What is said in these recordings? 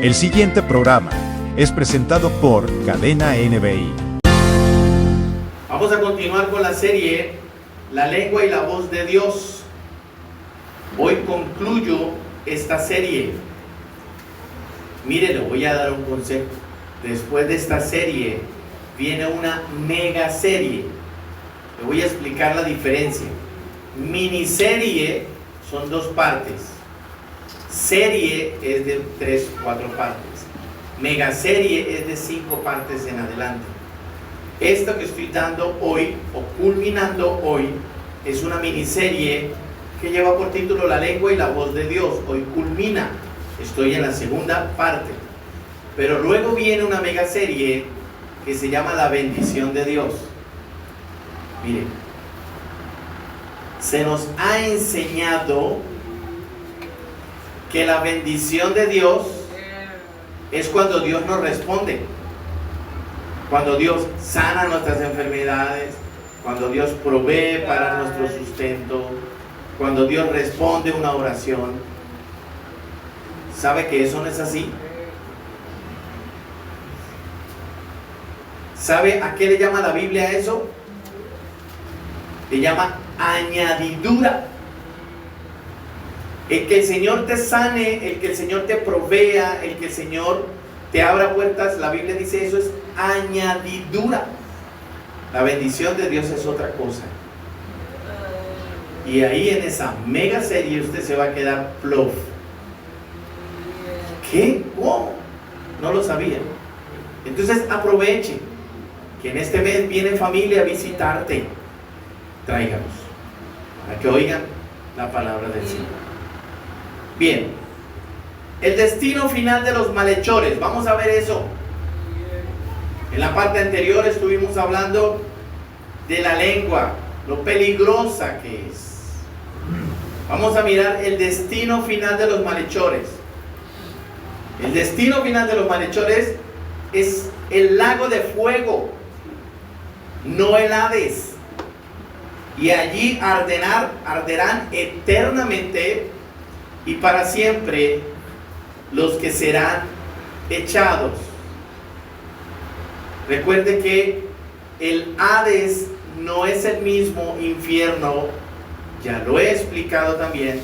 El siguiente programa es presentado por Cadena NBI. Vamos a continuar con la serie La lengua y la voz de Dios. Hoy concluyo esta serie. Mire, le voy a dar un consejo. Después de esta serie viene una mega serie. Le voy a explicar la diferencia. Miniserie son 2 partes. Serie es de 3 o 4 partes. Megaserie es de 5 partes en adelante. Esto que estoy dando hoy, o culminando hoy, es una miniserie que lleva por título La lengua y la voz de Dios. Hoy culmina. Estoy en la segunda parte. Pero luego viene una megaserie que se llama La bendición de Dios. Miren, se nos ha enseñado que la bendición de Dios es cuando Dios nos responde, cuando Dios sana nuestras enfermedades, cuando Dios provee para nuestro sustento, cuando Dios responde una oración. ¿Sabe que eso no es así? ¿Sabe a qué le llama la Biblia eso? Le llama añadidura. El que el Señor te sane, el que el Señor te provea, el que el Señor te abra puertas, la Biblia dice eso es añadidura. La bendición de Dios es otra cosa. Y ahí en esa mega serie usted se va a quedar plof. ¿Qué? ¿Cómo? No lo sabía. Entonces aproveche que en este mes viene familia a visitarte. Tráiganos para que oigan la palabra del Señor. Bien, el destino final de los malhechores, vamos a ver eso. En la parte anterior estuvimos hablando de la lengua, lo peligrosa que es. Vamos a mirar el destino final de los malhechores. El destino final de los malhechores es el lago de fuego, no el Hades. Y allí arderán eternamente y para siempre los que serán echados. Recuerde que el Hades no es el mismo infierno, ya lo he explicado también,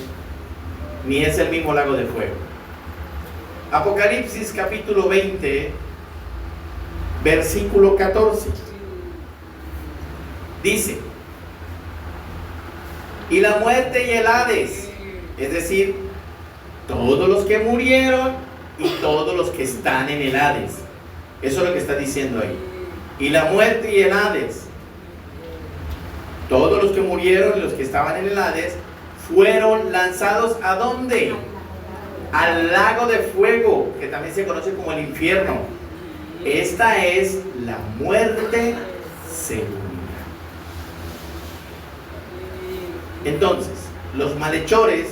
ni es el mismo lago de fuego. Apocalipsis capítulo 20, versículo 14. Dice: y la muerte y el Hades, es decir, todos los que murieron y todos los que están en el Hades. Eso es lo que está diciendo ahí. Y la muerte y el Hades, todos los que murieron y los que estaban en el Hades, fueron lanzados ¿a dónde? Al lago de fuego, que también se conoce como el infierno. Esta es la muerte segunda. Entonces, los malhechores,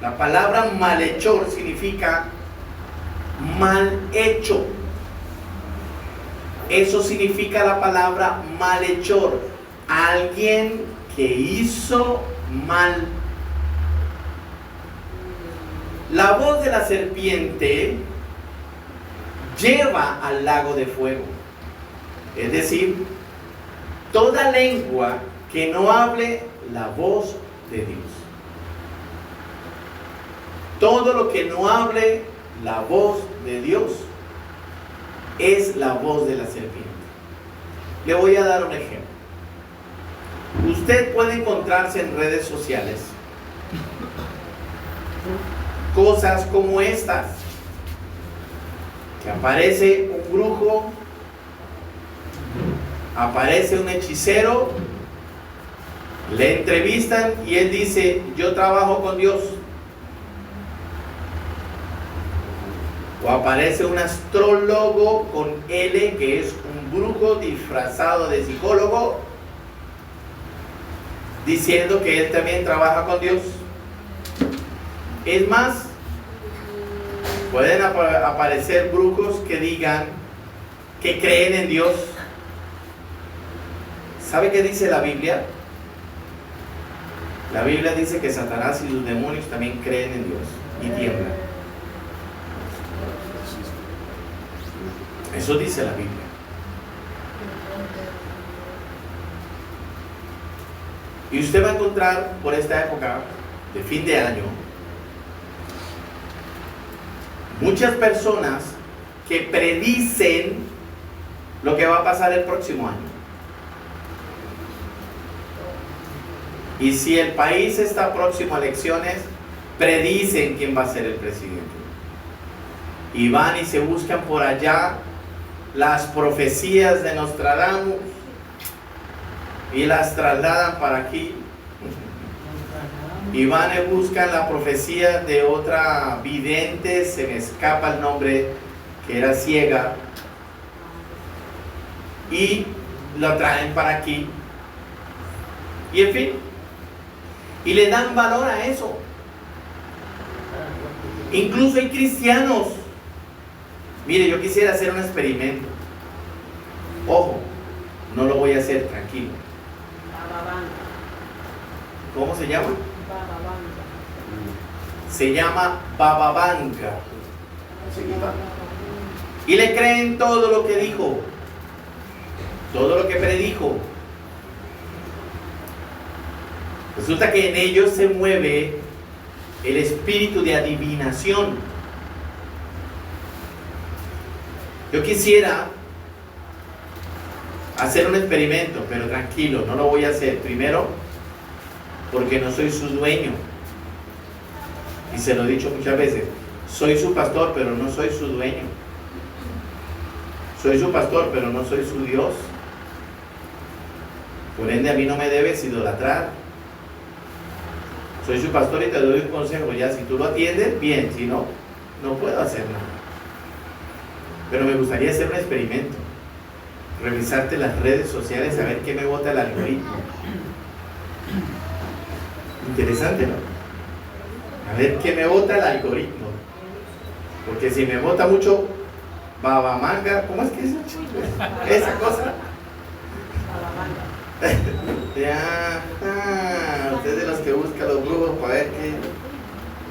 la palabra malhechor significa mal hecho. Eso significa la palabra malhechor, alguien que hizo mal. La voz de la serpiente lleva al lago de fuego. Es decir, toda lengua que no hable la voz de Dios. Todo lo que no hable la voz de Dios es la voz de la serpiente. Le voy a dar un ejemplo. Usted puede encontrarse en redes sociales cosas como estas, que aparece un brujo, aparece un hechicero, le entrevistan y él dice: yo trabajo con Dios. O aparece un astrólogo con L, que es un brujo disfrazado de psicólogo, diciendo que él también trabaja con Dios. Es más, pueden aparecer brujos que digan que creen en Dios. ¿Sabe qué dice la Biblia? La Biblia dice que Satanás y sus demonios también creen en Dios y tiemblan. Eso dice la Biblia. Y usted va a encontrar por esta época de fin de año muchas personas que predicen lo que va a pasar el próximo año. Y si el país está próximo a elecciones, predicen quién va a ser el presidente. Y van y se buscan por allá las profecías de Nostradamus y las trasladan para aquí. Y van y buscan la profecía de otra vidente, se me escapa el nombre, que era ciega, y lo traen para aquí. Y en fin, y le dan valor a eso. Incluso hay cristianos. Mire, yo quisiera hacer un experimento. Ojo, no lo voy a hacer, tranquilo. ¿Cómo se llama? Se llama Baba Vanga. Y le creen todo lo que dijo, todo lo que predijo. Resulta que en ellos se mueve el espíritu de adivinación. Yo quisiera hacer un experimento, pero tranquilo, no lo voy a hacer. Primero, porque no soy su dueño. Y se lo he dicho muchas veces, soy su pastor, pero no soy su dueño. Soy su pastor, pero no soy su Dios. Por ende, a mí no me debes idolatrar. Soy su pastor y te doy un consejo. Ya, si tú lo atiendes, bien. Si no, no puedo hacer nada. Pero me gustaría hacer un experimento. Revisarte las redes sociales, a ver qué me vota el algoritmo. Interesante, ¿no? A ver qué me vota el algoritmo. Porque si me vota mucho babamanga, ¿cómo es que es esa cosa? Ya, usted es de los que busca los brujos para ver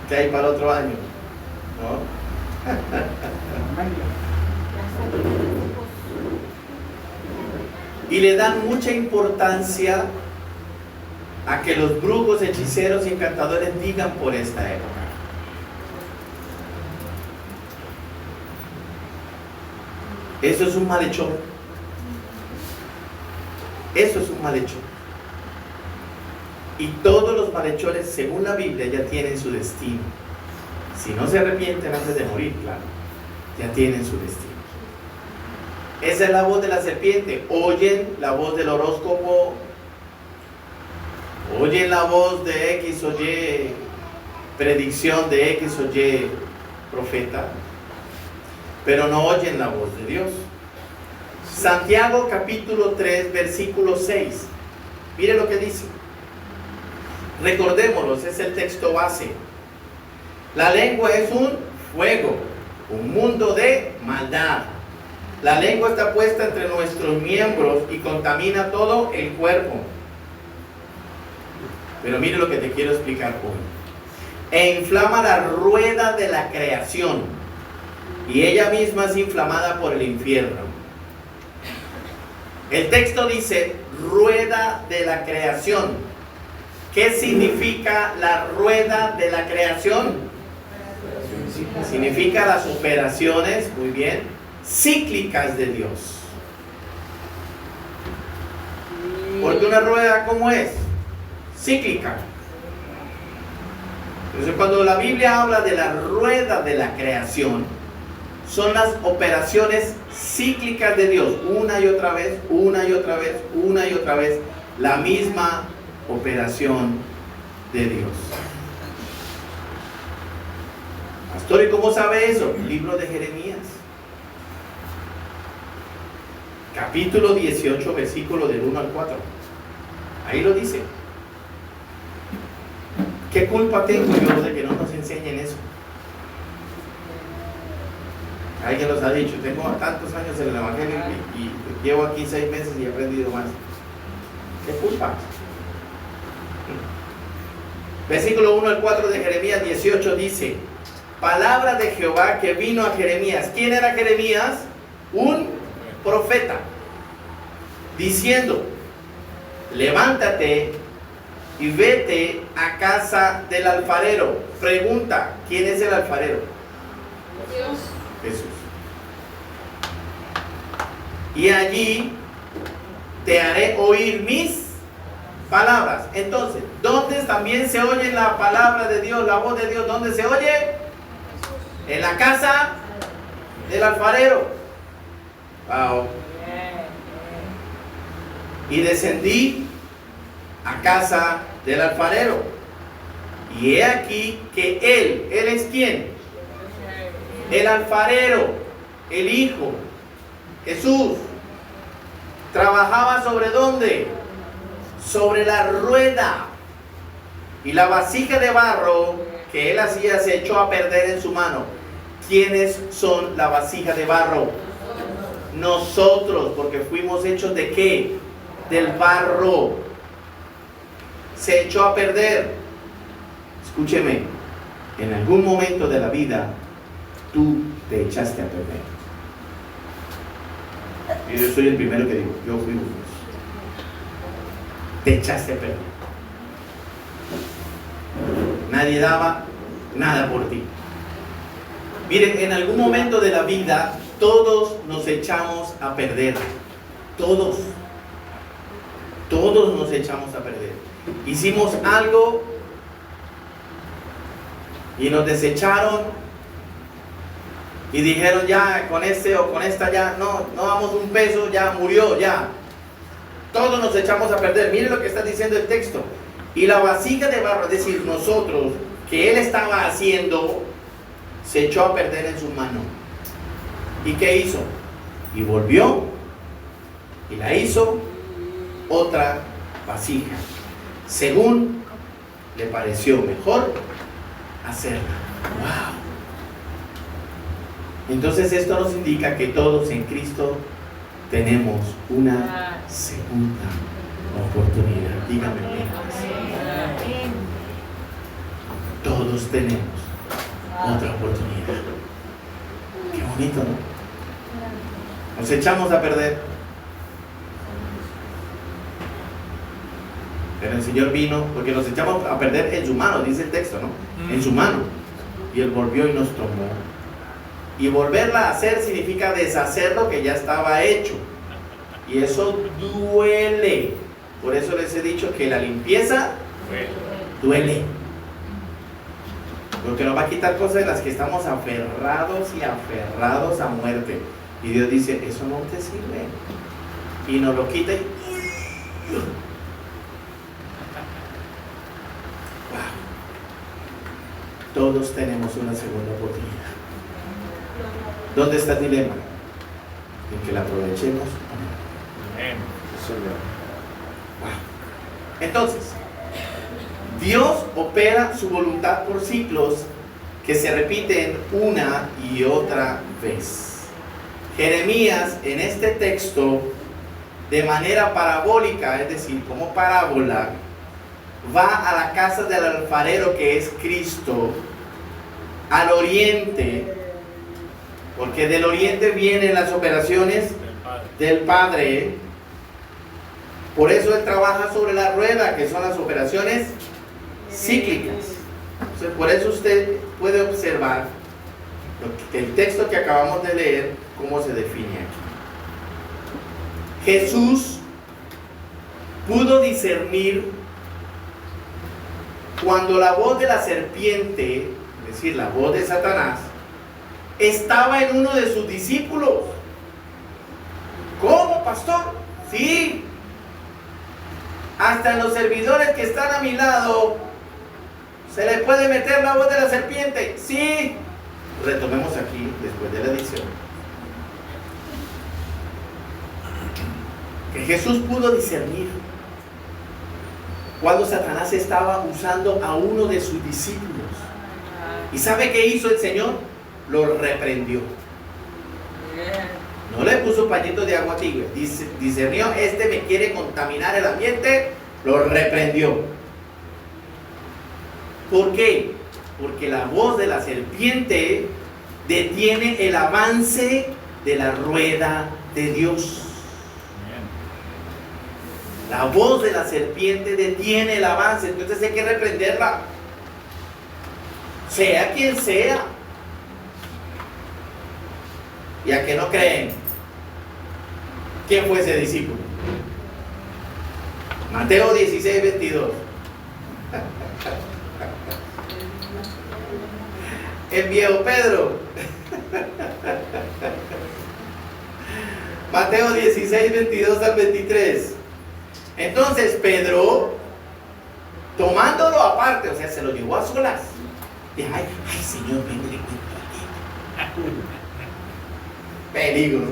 qué hay para el otro año, ¿no? Y le dan mucha importancia a que los brujos, hechiceros y encantadores digan por esta época. Eso es un malhechor. Eso es un malhechor. Y todos los malhechores, según la Biblia, ya tienen su destino. Si no se arrepienten antes de morir, claro, ya tienen su destino. Esa es la voz de la serpiente. Oyen la voz del horóscopo, oyen la voz de X o Y predicción, de X o Y profeta, pero no oyen la voz de Dios. Santiago capítulo 3 versículo 6. Mire lo que dice. Recordémoslo, es el texto base. La lengua es un fuego, un mundo de maldad. La lengua está puesta entre nuestros miembros y contamina todo el cuerpo. Pero mire lo que te quiero explicar hoy. E inflama la rueda de la creación, y ella misma es inflamada por el infierno. El texto dice rueda de la creación. ¿Qué significa la rueda de la creación? Significa las operaciones, muy bien, cíclicas de Dios. Porque una rueda, ¿cómo es? Cíclica. Entonces, cuando la Biblia habla de la rueda de la creación, son las operaciones cíclicas de Dios, una y otra vez, una y otra vez, una y otra vez, la misma operación de Dios. Pastor, ¿y cómo sabe eso? Libro de Jeremías, capítulo 18, versículo del 1 al 4. Ahí lo dice. ¿Qué culpa tengo yo de que no nos enseñen eso? Alguien los ha dicho. Tengo tantos años en el Evangelio y llevo aquí 6 meses y he aprendido más. ¿Qué culpa? Versículo 1 al 4 de Jeremías 18 dice: palabra de Jehová que vino a Jeremías. ¿Quién era Jeremías? un profeta, diciendo: levántate y vete a casa del alfarero. Pregunta: ¿quién es el alfarero? Dios. Jesús. Y allí te haré oír mis palabras. Entonces, ¿dónde también se oye la palabra de Dios, la voz de Dios? ¿Dónde se oye? En la casa del alfarero. Wow. Y descendí a casa del alfarero. Y he aquí que él es ¿quién? El alfarero, el Hijo, Jesús, trabajaba ¿sobre dónde? Sobre la rueda. Y la vasija de barro que él hacía se echó a perder en su mano. ¿Quiénes son la vasija de barro? Nosotros, porque fuimos hechos ¿de qué? Del barro. Se echó a perder. Escúcheme, en algún momento de la vida tú te echaste a perder. Y yo soy el primero que digo, yo fui uno. Te echaste a perder. Nadie daba nada por ti. Miren, en algún momento de la vida todos nos echamos a perder. Todos nos echamos a perder. Hicimos algo y nos desecharon y dijeron: ya con este o con esta ya no damos un peso, ya murió, ya. Todos nos echamos a perder. Miren lo que está diciendo el texto. Y la vasija de barro, es decir, nosotros, que él estaba haciendo, se echó a perder en su mano. ¿Y qué hizo? Y volvió y la hizo otra vasija, según le pareció mejor hacerla. ¡Wow! Entonces esto nos indica que todos en Cristo tenemos una segunda oportunidad. Dígame bien. Todos tenemos otra oportunidad. Qué bonito, ¿no? Nos echamos a perder, pero el Señor vino, porque nos echamos a perder en su mano, dice el texto, ¿no? En su mano. Y Él volvió y nos tomó. Y volverla a hacer significa deshacer lo que ya estaba hecho. Y eso duele. Por eso les he dicho que la limpieza duele. Porque nos va a quitar cosas de las que estamos aferrados y aferrados a muerte. Y Dios dice: eso no te sirve. Y nos lo quita y... Wow. Todos tenemos una segunda oportunidad. ¿Dónde está el dilema? En que la aprovechemos. Wow. Entonces, Dios opera su voluntad por ciclos que se repiten una y otra vez. Jeremías, en este texto, de manera parabólica, es decir, como parábola, va a la casa del alfarero, que es Cristo, al oriente, porque del oriente vienen las operaciones del Padre. Por eso Él trabaja sobre la rueda, que son las operaciones cíclicas. Entonces, por eso usted puede observar el texto que acabamos de leer, cómo se define aquí. Jesús pudo discernir cuando la voz de la serpiente, es decir, la voz de Satanás, estaba en uno de sus discípulos. ¿Cómo, pastor? Sí. Hasta en los servidores que están a mi lado se le puede meter la voz de la serpiente. Sí. Retomemos aquí después de la edición. Que Jesús pudo discernir cuando Satanás estaba usando a uno de sus discípulos. ¿Y sabe qué hizo el Señor? Lo reprendió. No le puso pañitos de agua tibia. Discernió: este me quiere contaminar el ambiente. Lo reprendió. ¿Por qué? Porque la voz de la serpiente detiene el avance de la rueda de Dios. La voz de la serpiente detiene el avance, entonces hay que reprenderla, sea quien sea. ¿Y a que no creen? ¿Quién fue ese discípulo? Mateo 16, 22. El viejo Pedro. Mateo 16, 22 al 23. Entonces Pedro, tomándolo aparte, o sea, se lo llevó a solas. Dijo, ay, Señor, ven, le cuento. Peligro.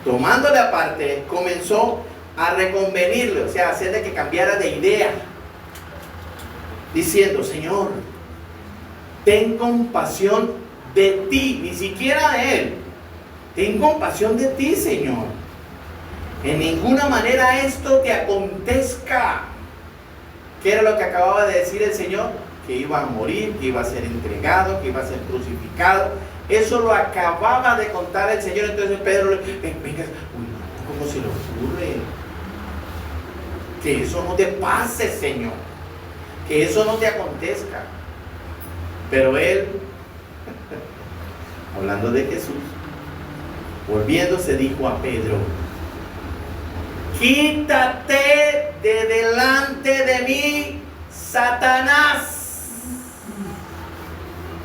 Tomándole aparte, comenzó a reconvenirle, o sea, a hacerle que cambiara de idea, diciendo, Señor, ten compasión de ti, ni siquiera de él, ten compasión de ti, Señor. En ninguna manera esto te acontezca. ¿Qué era lo que acababa de decir el Señor? Que iba a morir, que iba a ser entregado, que iba a ser crucificado. Eso lo acababa de contar el Señor. Entonces Pedro le dice, venga, ¿cómo se le ocurre? Que eso no te pase, Señor. Que eso no te acontezca. Pero él, hablando de Jesús, volviéndose dijo a Pedro, quítate de delante de mí, Satanás.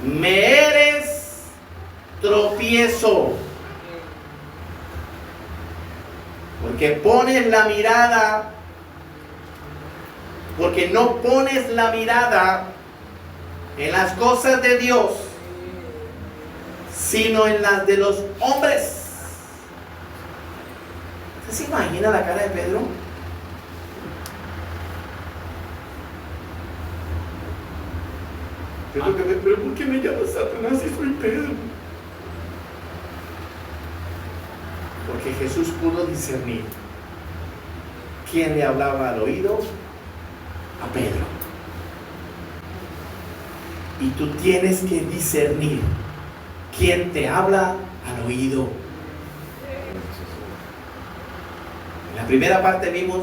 Me eres tropiezo. Porque pones la mirada, porque no pones la mirada en las cosas de Dios, sino en las de los hombres. ¿Se imagina la cara de Pedro? Pero ¿por qué me llamas Satanás si soy Pedro? Porque Jesús pudo discernir quién le hablaba al oído a Pedro. Y tú tienes que discernir quién te habla al oído. En la primera parte vimos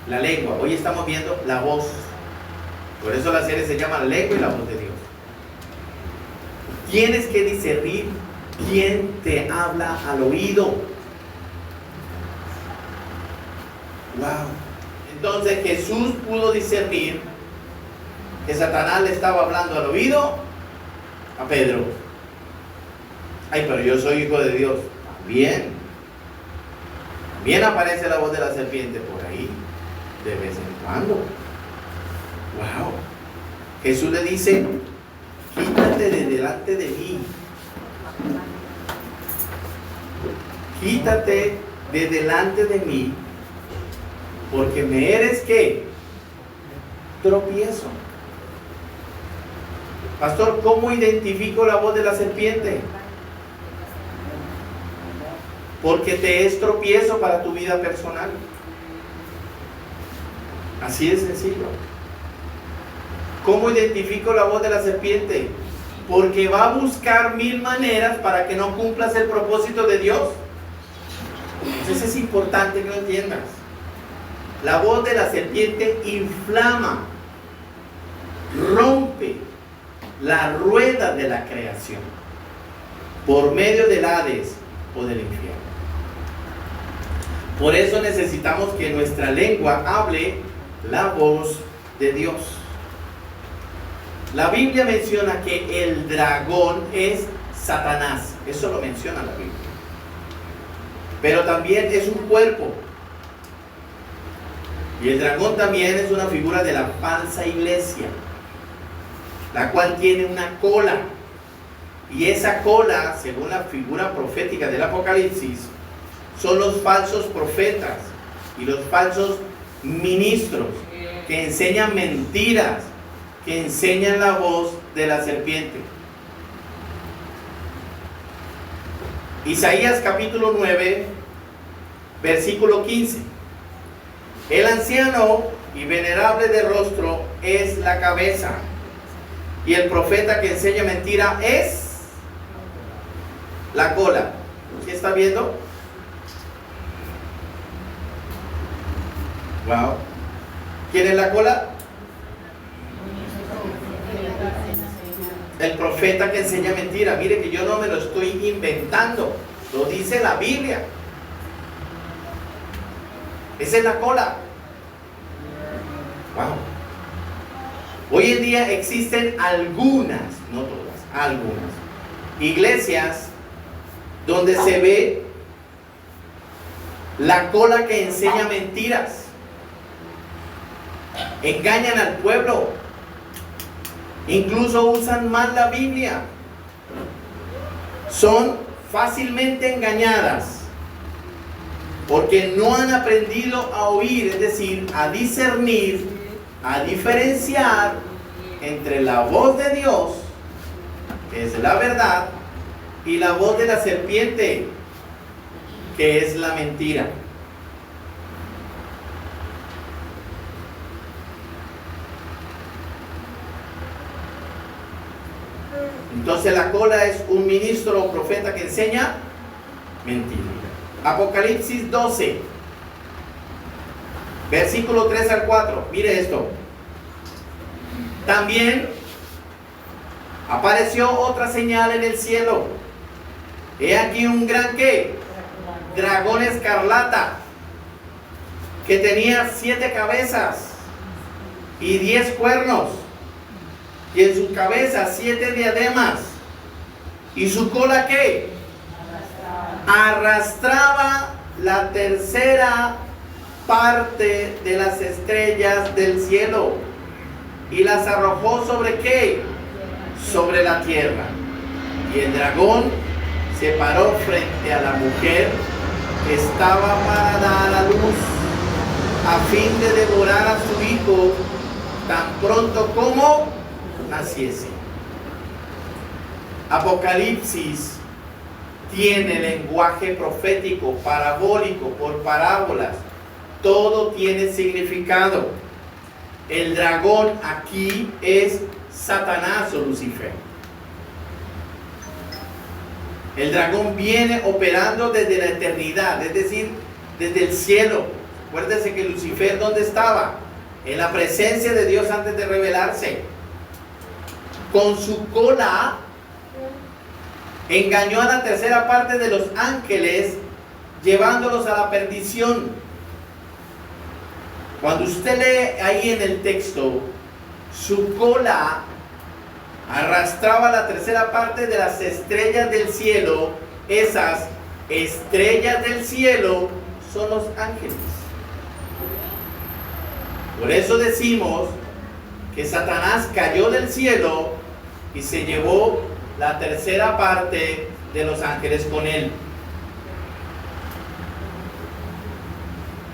la lengua, hoy estamos viendo la voz. Por eso la serie se llama La lengua y la voz de Dios. Tienes que discernir quién te habla al oído. Wow. Entonces Jesús pudo discernir que Satanás le estaba hablando al oído a Pedro. Ay, pero yo soy hijo de Dios. También aparece la voz de la serpiente por ahí, de vez en cuando. Wow. Jesús le dice, quítate de delante de mí. Quítate de delante de mí, porque me eres, ¿qué? Tropiezo. Pastor, ¿cómo identifico la voz de la serpiente? Porque te es tropiezo para tu vida personal. Así de sencillo. ¿Cómo identifico la voz de la serpiente? Porque va a buscar 1000 maneras para que no cumplas el propósito de Dios. Entonces es importante que lo entiendas. La voz de la serpiente inflama, rompe la rueda de la creación por medio del Hades o del infierno. Por eso necesitamos que nuestra lengua hable la voz de Dios. La Biblia menciona que el dragón es Satanás. Eso lo menciona la Biblia. Pero también es un cuerpo. Y el dragón también es una figura de la falsa iglesia, la cual tiene una cola. Y esa cola, según la figura profética del Apocalipsis, son los falsos profetas y los falsos ministros que enseñan mentiras, que enseñan la voz de la serpiente. Isaías capítulo 9, versículo 15. El anciano y venerable de rostro es la cabeza, y el profeta que enseña mentira es la cola. ¿Sí está viendo? Wow. ¿Quién es la cola? El profeta que enseña mentira. Mire que yo no me lo estoy inventando. Lo dice la Biblia. Esa es la cola. Wow. Hoy en día existen algunas, no todas, algunas iglesias donde se ve la cola que enseña mentiras. Engañan al pueblo. Incluso usan mal la Biblia. Son fácilmente engañadas porque no han aprendido a oír, es decir, a discernir, a diferenciar entre la voz de Dios, que es la verdad, y la voz de la serpiente, que es la mentira. Entonces la cola es un ministro o profeta que enseña mentira. Apocalipsis 12, versículo 3 al 4. Mire esto. También apareció otra señal en el cielo. He aquí un gran ¿qué? Dragón escarlata, que tenía 7 cabezas y 10 cuernos, y en su cabeza 7 diademas, y su cola ¿qué? Arrastraba la tercera parte de las estrellas del cielo, y las arrojó ¿sobre qué? Sobre la tierra. Y el dragón se paró frente a la mujer que estaba para dar a luz, a fin de devorar a su hijo tan pronto como naciese. Apocalipsis tiene lenguaje profético, parabólico, por parábolas. Todo tiene significado. El dragón aquí es Satanás o Lucifer. El dragón viene operando desde la eternidad, es decir, desde el cielo. Acuérdense que Lucifer, ¿dónde estaba? En la presencia de Dios antes de revelarse. Con su cola engañó a la tercera parte de los ángeles, llevándolos a la perdición. Cuando usted lee ahí en el texto, su cola arrastraba la tercera parte de las estrellas del cielo. Esas estrellas del cielo son los ángeles. Por eso decimos que Satanás cayó del cielo y se llevó la tercera parte de los ángeles con él.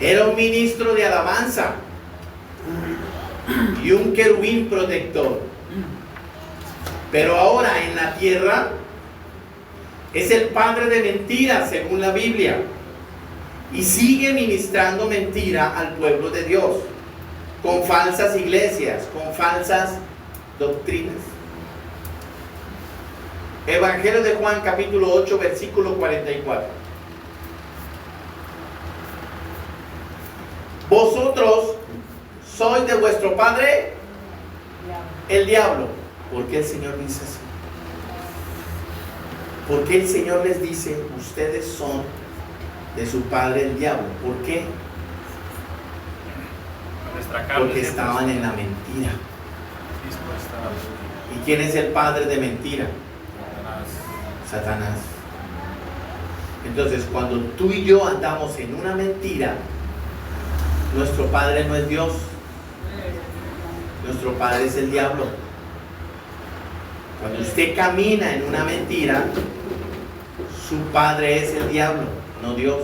Era un ministro de alabanza y un querubín protector. Pero ahora en la tierra es el padre de mentiras, según la Biblia, y sigue ministrando mentira al pueblo de Dios, con falsas iglesias, con falsas doctrinas. Evangelio de Juan, capítulo 8, versículo 44. Vosotros sois de vuestro padre el diablo. ¿Por qué el Señor dice así? ¿Por qué el Señor les dice, ustedes son de su padre el diablo? ¿Por qué? Porque estaban en la mentira. ¿Y quién es el padre de mentira? Satanás. Entonces, cuando tú y yo andamos en una mentira, nuestro padre no es Dios. Nuestro padre es el diablo. Cuando usted camina en una mentira, su padre es el diablo, no Dios.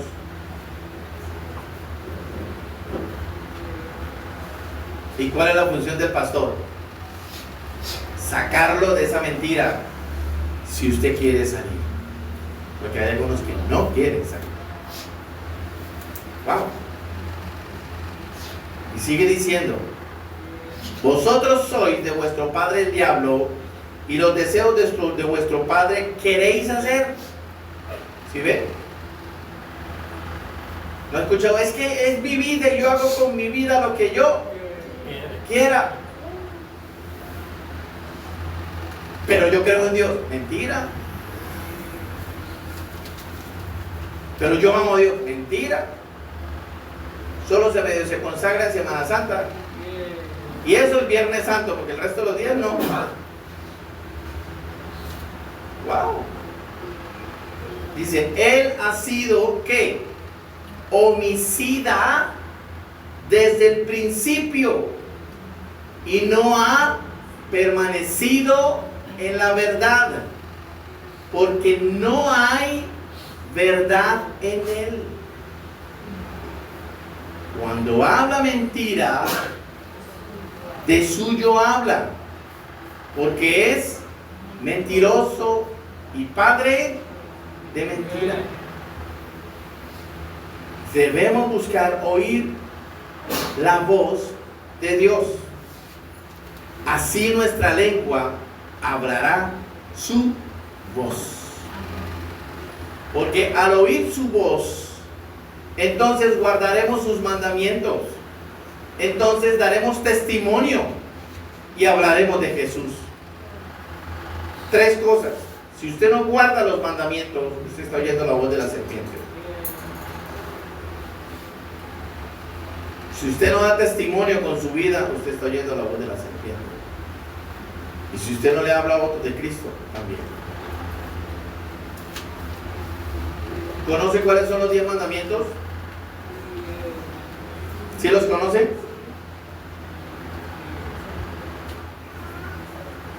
¿Y cuál es la función del pastor? Sacarlo de esa mentira, si usted quiere salir. Porque hay algunos que no quieren salir. Wow. Y sigue diciendo, vosotros sois de vuestro padre el diablo, y los deseos de vuestro padre queréis hacer. ¿Sí ve? ¿No he escuchado? Es que es mi vida y yo hago con mi vida lo que yo quiera. Pero yo creo en Dios. Mentira. Pero yo amo a Dios. Mentira. Solo se consagra en Semana Santa. Y eso es Viernes Santo, porque el resto de los días no. Wow. Dice, él ha sido, ¿qué? Homicida desde el principio y no ha permanecido en la verdad, porque no hay verdad en él. Cuando habla mentira, de suyo habla, porque es mentiroso y padre de mentira. Debemos buscar oír la voz de Dios. Así nuestra lengua hablará su voz. Porque al oír su voz, entonces guardaremos sus mandamientos. Entonces daremos testimonio y hablaremos de Jesús. 3 cosas. Si usted no guarda los mandamientos, usted está oyendo la voz de la serpiente. Si usted no da testimonio con su vida, usted está oyendo la voz de la serpiente. Y si usted no le habla a otros de Cristo, también. ¿Conoce cuáles son los 10 mandamientos? ¿Sí los conoce?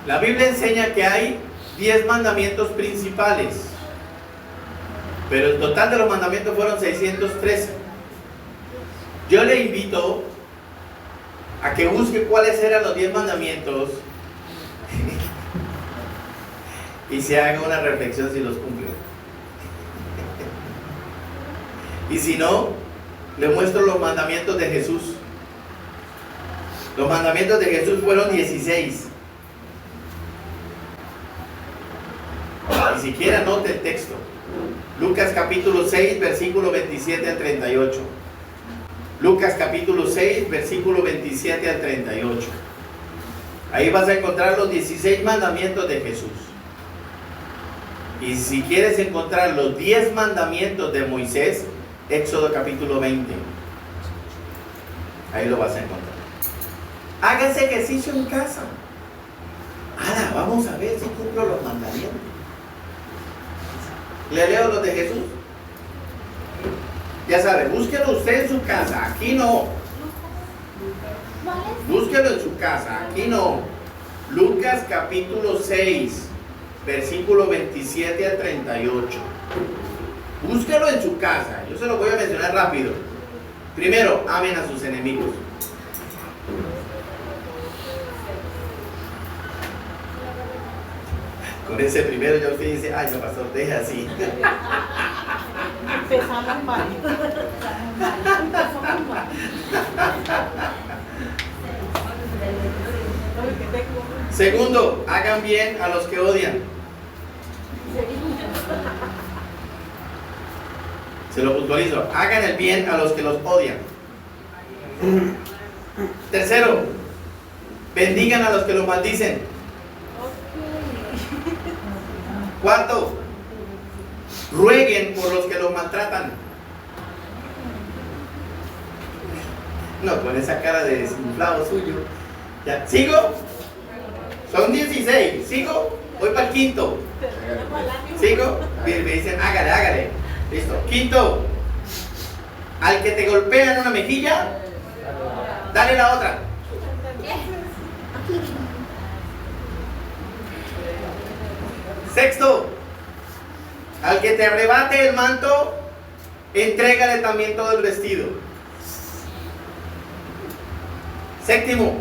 La Biblia enseña que hay 10 mandamientos principales, pero el total de los mandamientos fueron 613. Yo le invito a que busque cuáles eran los 10 mandamientos y se haga una reflexión si los cumplió. Y si no, le muestro los mandamientos de Jesús. Los mandamientos de Jesús fueron 16. Ni siquiera anote el texto. Lucas capítulo 6, versículo 27 al 38. Lucas capítulo 6, versículo 27 al 38. Ahí vas a encontrar los 16 mandamientos de Jesús. Y si quieres encontrar los 10 mandamientos de Moisés, Éxodo capítulo 20. Ahí lo vas a encontrar. Hágase ejercicio en casa. Ahora vamos a ver si cumplo los mandamientos. ¿Le leo los de Jesús? Ya sabe, búsquelo usted en su casa, aquí no. Búsquelo en su casa, aquí no. Lucas capítulo 6, versículo 27 al 38. Búsquelo en su casa, yo se lo voy a mencionar rápido. Primero, amen a sus enemigos. Con ese primero ya usted dice, ay, no, pastor, deja así. Empezamos mal. Segundo, hagan bien a los que odian. Se lo puntualizo, hagan el bien a los que los odian. Tercero, bendigan a los que los maldicen. Cuarto, rueguen por los que los maltratan. No, con esa cara de desinflado suyo. Ya, ¿sigo? Son 16. ¿Sigo? Voy para el quinto. ¿Sigo? Me dicen, hágale, hágale. Listo. Quinto, al que te golpea en una mejilla, dale la otra. Sexto, al que te arrebate el manto, entrégale también todo el vestido. Séptimo,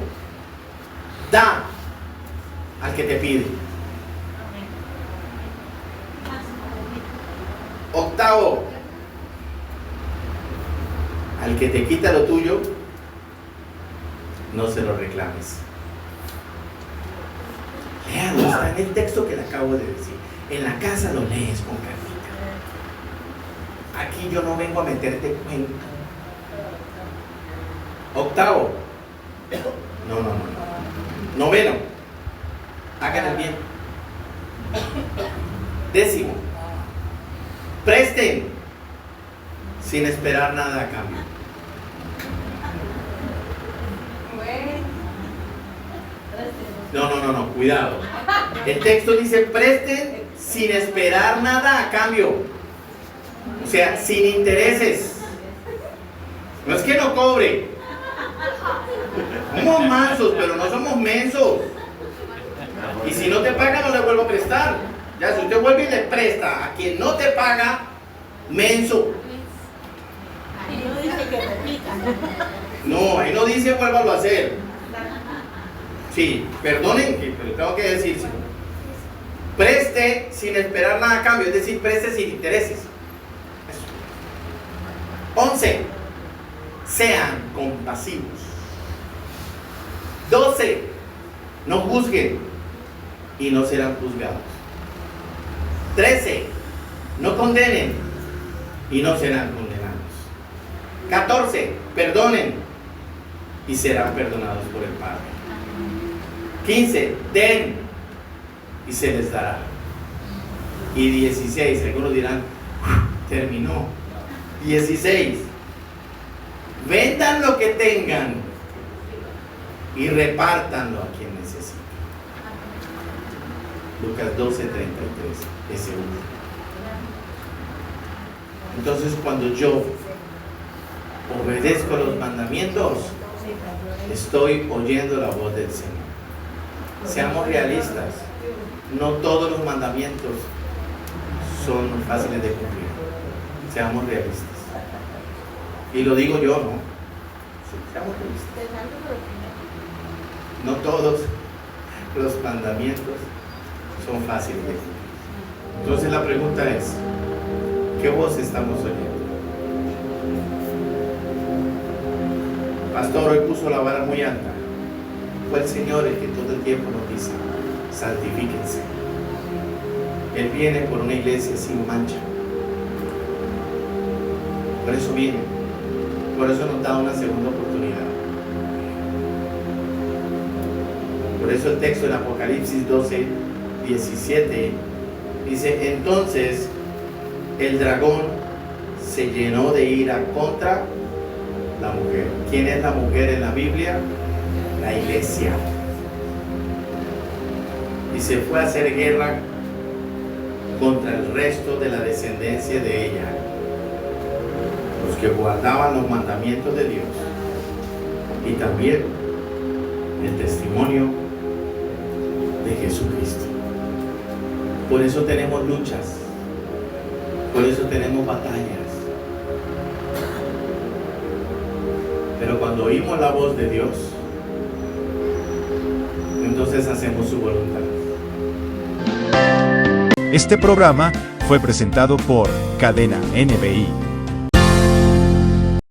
da al que te pide. Octavo, al que te quita lo tuyo, no se lo reclames. Léalo, está en el texto que le acabo de decir. En la casa lo lees con calmita. Aquí yo no vengo a meterte cuento. Octavo. No. Noveno. Hagan el bien. Décimo. Presten sin esperar nada a cambio. No, cuidado. El texto dice presten sin esperar nada a cambio. O sea, sin intereses. No es que no cobre. Somos mansos, pero no somos mensos. Y si no te paga, no le vuelvo a prestar. Ya, si usted vuelve y le presta a quien no te paga, menso. No, ahí no dice vuélvalo a hacer. Sí, perdonen, pero tengo que decir. Preste sin esperar nada a cambio, es decir, preste sin intereses. 11. Sean compasivos. 12. No juzguen y no serán juzgados. 13. No condenen y no serán condenados. 14. Perdonen y serán perdonados por el Padre. 15. Den y se les dará. Y 16. Algunos dirán, terminó. 16. Vendan lo que tengan y repártanlo a quien necesite. Lucas 12:33. Ese uno. Entonces, cuando yo obedezco los mandamientos, estoy oyendo la voz del Señor. Seamos realistas. No todos los mandamientos son fáciles de cumplir. Seamos realistas. Y lo digo yo, ¿no? Sí, seamos realistas. No todos los mandamientos son fáciles de cumplir. Entonces la pregunta es, ¿qué voz estamos oyendo? Pastor, hoy puso la vara muy alta. Fue el Señor el que todo el tiempo nos dice, santifíquense. Él viene por una iglesia sin mancha. Por eso viene. Por eso nos da una segunda oportunidad. Por eso el texto en Apocalipsis 12:17 dice, entonces el dragón se llenó de ira contra la mujer. ¿Quién es la mujer en la Biblia? La iglesia. Y se fue a hacer guerra contra el resto de la descendencia de ella, los que guardaban los mandamientos de Dios y también el testimonio de Jesucristo. Por eso tenemos luchas, por eso tenemos batallas. Pero cuando oímos la voz de Dios, entonces hacemos su voluntad. Este programa fue presentado por Cadena NBI.